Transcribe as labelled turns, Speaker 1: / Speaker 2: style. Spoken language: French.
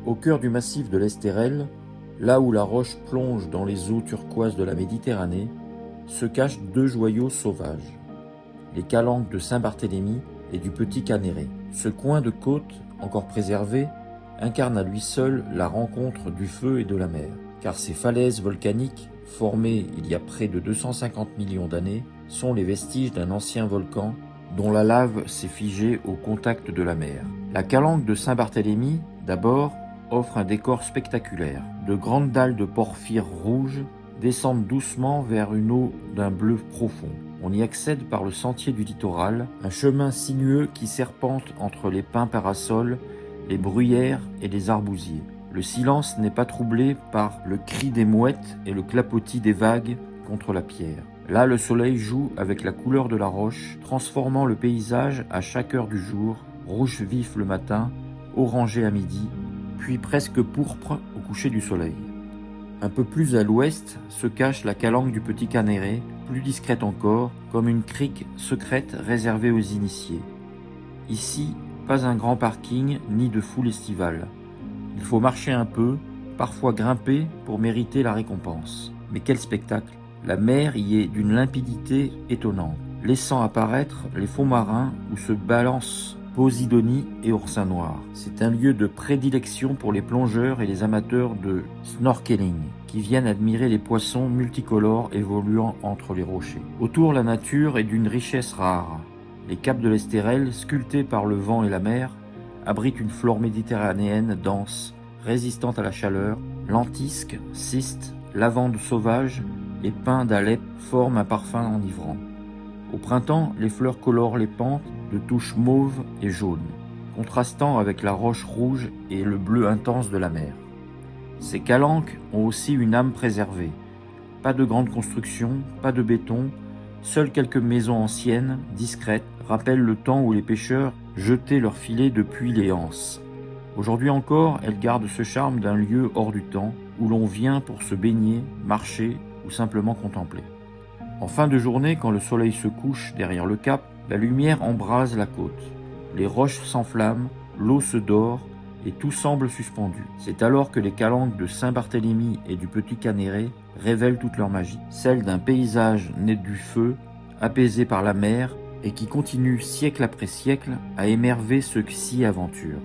Speaker 1: Au cœur du massif de l'Estérel, là où la roche plonge dans les eaux turquoises de la Méditerranée, se cachent deux joyaux sauvages, les calanques de Saint-Barthélemy et du Petit Canneret. Ce coin de côte, encore préservé, incarne à lui seul la rencontre du feu et de la mer, car ces falaises volcaniques, formées il y a près de 250 millions d'années, sont les vestiges d'un ancien volcan dont la lave s'est figée au contact de la mer. La calanque de Saint-Barthélemy, d'abord, offre un décor spectaculaire. De grandes dalles de porphyre rouge descendent doucement vers une eau d'un bleu profond. On y accède par le sentier du littoral, un chemin sinueux qui serpente entre les pins parasols, les bruyères et les arbousiers. Le silence n'est pas troublé par le cri des mouettes et le clapotis des vagues contre la pierre. Là, le soleil joue avec la couleur de la roche, transformant le paysage à chaque heure du jour, rouge vif le matin, orangé à midi, puis presque pourpre au coucher du soleil. Un peu plus à l'ouest se cache la calanque du Petit Canneret, plus discrète encore, comme une crique secrète réservée aux initiés. Ici, pas un grand parking ni de foule estivale. Il faut marcher un peu, parfois grimper pour mériter la récompense. Mais quel spectacle! La mer y est d'une limpidité étonnante, laissant apparaître les fonds marins où se balancent Posidonie et oursins noirs. C'est un lieu de prédilection pour les plongeurs et les amateurs de snorkeling, qui viennent admirer les poissons multicolores évoluant entre les rochers. Autour, la nature est d'une richesse rare. Les caps de l'Estérel, sculptés par le vent et la mer, abritent une flore méditerranéenne dense, résistante à la chaleur. Lentisques, cistes, lavandes sauvages et pins d'Alep forment un parfum enivrant. Au printemps, les fleurs colorent les pentes de touches mauves et jaunes, contrastant avec la roche rouge et le bleu intense de la mer. Ces calanques ont aussi une âme préservée. Pas de grandes constructions, pas de béton, seules quelques maisons anciennes, discrètes, rappellent le temps où les pêcheurs jetaient leurs filets depuis les anses. Aujourd'hui encore, elles gardent ce charme d'un lieu hors du temps, où l'on vient pour se baigner, marcher ou simplement contempler. En fin de journée, quand le soleil se couche derrière le cap, la lumière embrase la côte. Les roches s'enflamment, l'eau se dore et tout semble suspendu. C'est alors que les calanques de Saint-Barthélemy et du Petit Canneret révèlent toute leur magie, celle d'un paysage né du feu, apaisé par la mer et qui continue siècle après siècle à émerveiller ceux qui s'y aventurent.